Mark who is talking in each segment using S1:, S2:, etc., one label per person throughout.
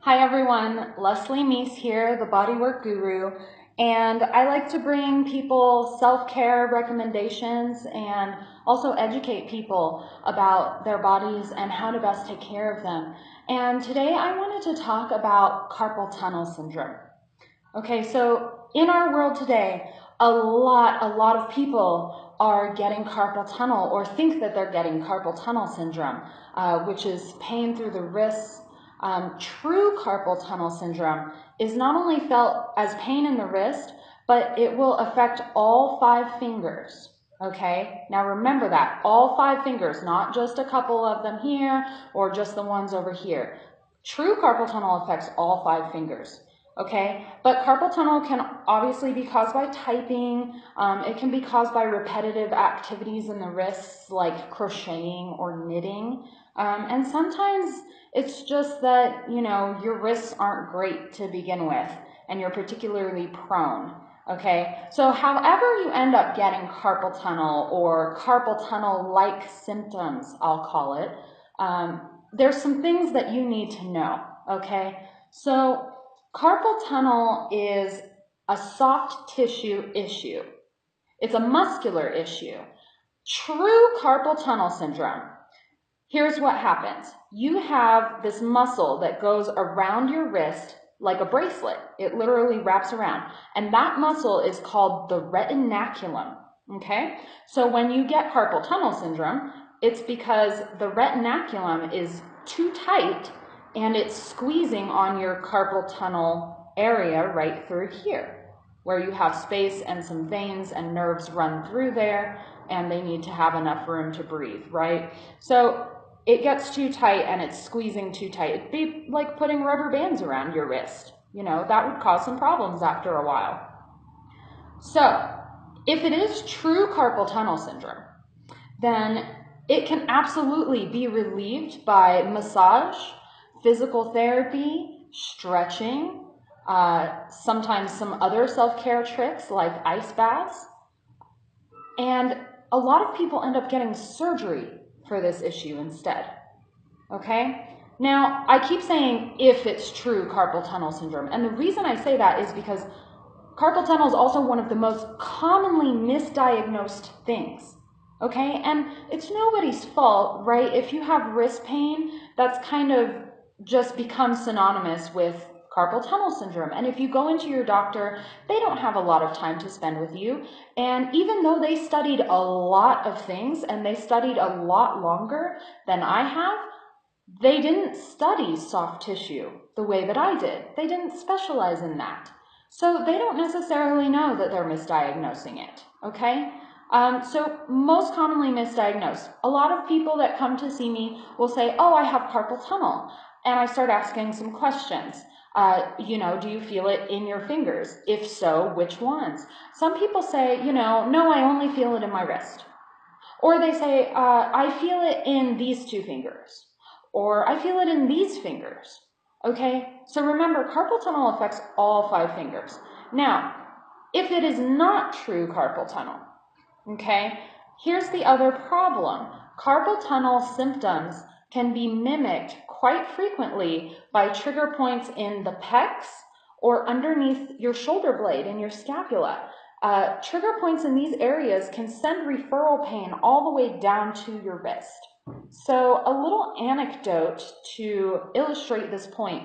S1: Hi everyone, Leslie Meese here, the Bodywork Guru, and I like to bring people self-care recommendations and also educate people about their bodies and how to best take care of them. And today I wanted to talk about carpal tunnel syndrome. Okay, so in our world today, a lot of people are getting carpal tunnel or think that they're getting carpal tunnel syndrome, which is pain through the wrists. True carpal tunnel syndrome is not only felt as pain in the wrist, but it will affect all 5 fingers. Okay, now remember that, all 5 fingers, not just a couple of them here or just the ones over here. True carpal tunnel affects all 5 fingers. Okay, but carpal tunnel can obviously be caused by typing. It can be caused by repetitive activities in the wrists like crocheting or knitting. And sometimes it's just that, your wrists aren't great to begin with and you're particularly prone. Okay, so however you end up getting carpal tunnel or carpal tunnel-like symptoms, I'll call it, there's some things that you need to know. Okay, so carpal tunnel is a soft tissue issue. It's a muscular issue. True carpal tunnel syndrome. Here's what happens. You have this muscle that goes around your wrist like a bracelet. It literally wraps around. And that muscle is called the retinaculum. Okay? So when you get carpal tunnel syndrome, it's because the retinaculum is too tight and it's squeezing on your carpal tunnel area right through here, where you have space and some veins and nerves run through there, and they need to have enough room to breathe, right? So it gets too tight and it's squeezing too tight. It'd be like putting rubber bands around your wrist. That would cause some problems after a while. So if it is true carpal tunnel syndrome, then it can absolutely be relieved by massage, physical therapy, stretching, sometimes some other self-care tricks like ice baths. And a lot of people end up getting surgery for this issue instead. Okay? Now, I keep saying if it's true carpal tunnel syndrome. And the reason I say that is because carpal tunnel is also one of the most commonly misdiagnosed things. Okay? And it's nobody's fault, right? If you have wrist pain, that's kind of just become synonymous with carpal tunnel syndrome. And if you go into your doctor, they don't have a lot of time to spend with you. And even though they studied a lot of things and they studied a lot longer than I have, they didn't study soft tissue the way that I did. They didn't specialize in that. So they don't necessarily know that they're misdiagnosing it, okay? So most commonly misdiagnosed. A lot of people that come to see me will say, oh, I have carpal tunnel. And I start asking some questions. Do you feel it in your fingers? If so, which ones? Some people say, no, I only feel it in my wrist. Or they say, I feel it in these 2 fingers. Or I feel it in these fingers. Okay? So remember, carpal tunnel affects all 5 fingers. Now, if it is not true carpal tunnel, okay, here's the other problem. Carpal tunnel symptoms can be mimicked quite frequently by trigger points in the pecs or underneath your shoulder blade and your scapula. Trigger points in these areas can send referral pain all the way down to your wrist. So a little anecdote to illustrate this point.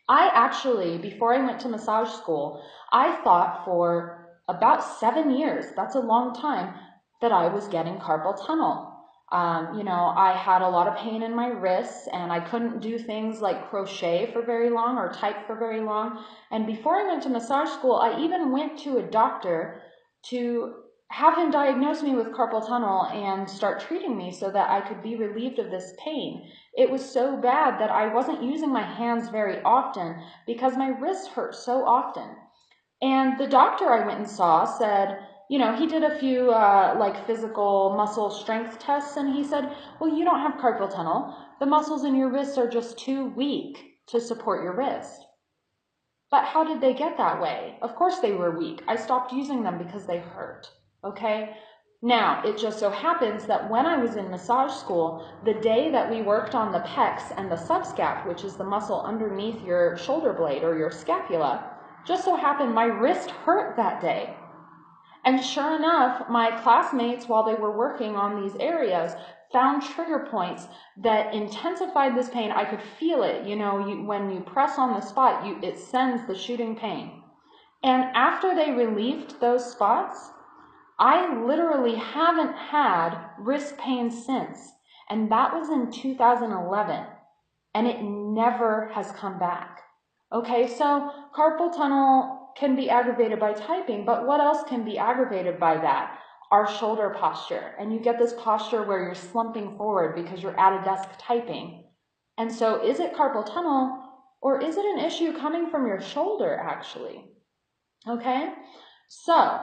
S1: I actually, before I went to massage school, I thought for about 7 years, that's a long time, that I was getting carpal tunnel. I had a lot of pain in my wrists and I couldn't do things like crochet for very long or type for very long. And before I went to massage school, I even went to a doctor to have him diagnose me with carpal tunnel and start treating me so that I could be relieved of this pain. It was so bad that I wasn't using my hands very often because my wrists hurt so often. And the doctor I went and saw said, he did a few physical muscle strength tests and he said, well, you don't have carpal tunnel. The muscles in your wrists are just too weak to support your wrist. But how did they get that way? Of course they were weak. I stopped using them because they hurt. Okay? Now, it just so happens that when I was in massage school, the day that we worked on the pecs and the subscap, which is the muscle underneath your shoulder blade or your scapula, just so happened my wrist hurt that day. And sure enough, my classmates, while they were working on these areas, found trigger points that intensified this pain. I could feel it. When you press on the spot, it sends the shooting pain. And after they relieved those spots, I literally haven't had wrist pain since. And that was in 2011. And it never has come back. Okay, so carpal tunnel can be aggravated by typing, but what else can be aggravated by that? Our shoulder posture. And you get this posture where you're slumping forward because you're at a desk typing. And so is it carpal tunnel, or is it an issue coming from your shoulder actually? Okay, so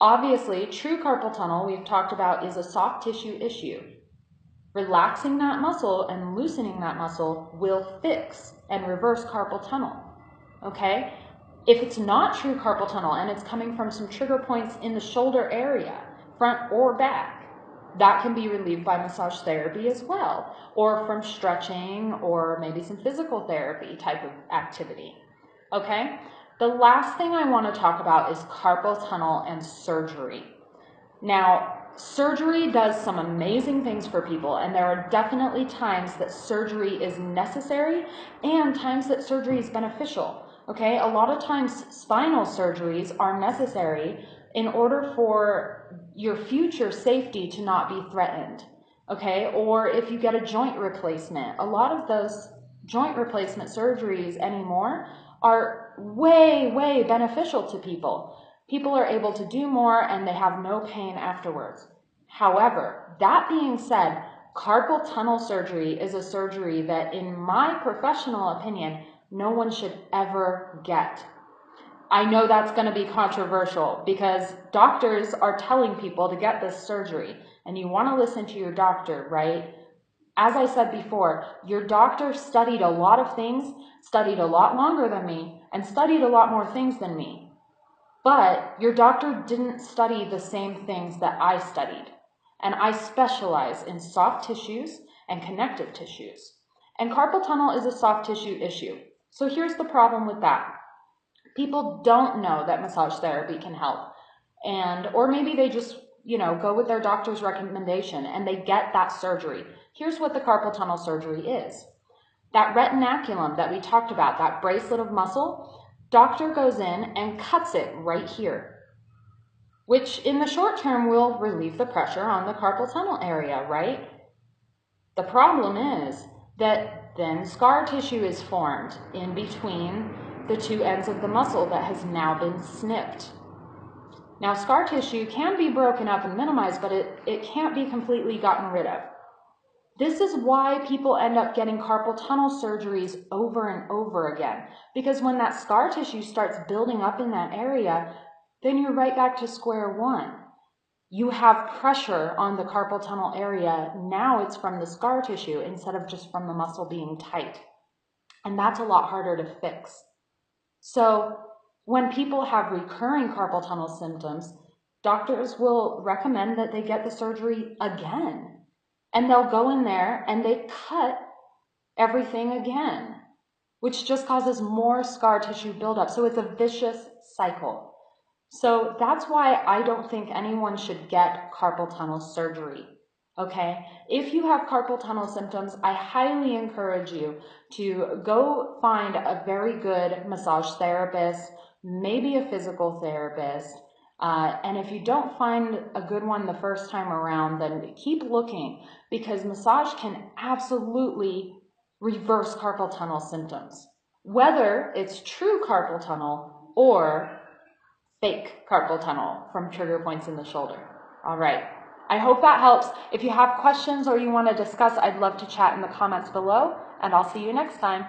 S1: obviously true carpal tunnel we've talked about is a soft tissue issue. Relaxing that muscle and loosening that muscle will fix and reverse carpal tunnel, okay? If it's not true carpal tunnel and it's coming from some trigger points in the shoulder area, front or back, that can be relieved by massage therapy as well, or from stretching or maybe some physical therapy type of activity, okay? The last thing I want to talk about is carpal tunnel and surgery. Now, surgery does some amazing things for people, and there are definitely times that surgery is necessary and times that surgery is beneficial. Okay, a lot of times spinal surgeries are necessary in order for your future safety to not be threatened. Okay, or if you get a joint replacement, a lot of those joint replacement surgeries anymore are way, way beneficial to people. People are able to do more and they have no pain afterwards. However, that being said, carpal tunnel surgery is a surgery that, in my professional opinion, no one should ever get. I know that's going to be controversial because doctors are telling people to get this surgery, and you want to listen to your doctor, right? As I said before, your doctor studied a lot of things, studied a lot longer than me, and studied a lot more things than me. But your doctor didn't study the same things that I studied. And I specialize in soft tissues and connective tissues. And carpal tunnel is a soft tissue issue. So here's the problem with that. People don't know that massage therapy can help. Or maybe they just, go with their doctor's recommendation and they get that surgery. Here's what the carpal tunnel surgery is. That retinaculum that we talked about, that bracelet of muscle, doctor goes in and cuts it right here, which in the short term will relieve the pressure on the carpal tunnel area, right? The problem is that then scar tissue is formed in between the two ends of the muscle that has now been snipped. Now, scar tissue can be broken up and minimized, but it can't be completely gotten rid of. This is why people end up getting carpal tunnel surgeries over and over again, because when that scar tissue starts building up in that area, then you're right back to square one. You have pressure on the carpal tunnel area. Now it's from the scar tissue instead of just from the muscle being tight. And that's a lot harder to fix. So when people have recurring carpal tunnel symptoms, doctors will recommend that they get the surgery again. And they'll go in there and they cut everything again, which just causes more scar tissue buildup. So it's a vicious cycle. So that's why I don't think anyone should get carpal tunnel surgery. Okay? If you have carpal tunnel symptoms, I highly encourage you to go find a very good massage therapist, maybe a physical therapist. And if you don't find a good one the first time around, then keep looking, because massage can absolutely reverse carpal tunnel symptoms, whether it's true carpal tunnel or fake carpal tunnel from trigger points in the shoulder. All right. I hope that helps. If you have questions or you want to discuss, I'd love to chat in the comments below, and I'll see you next time.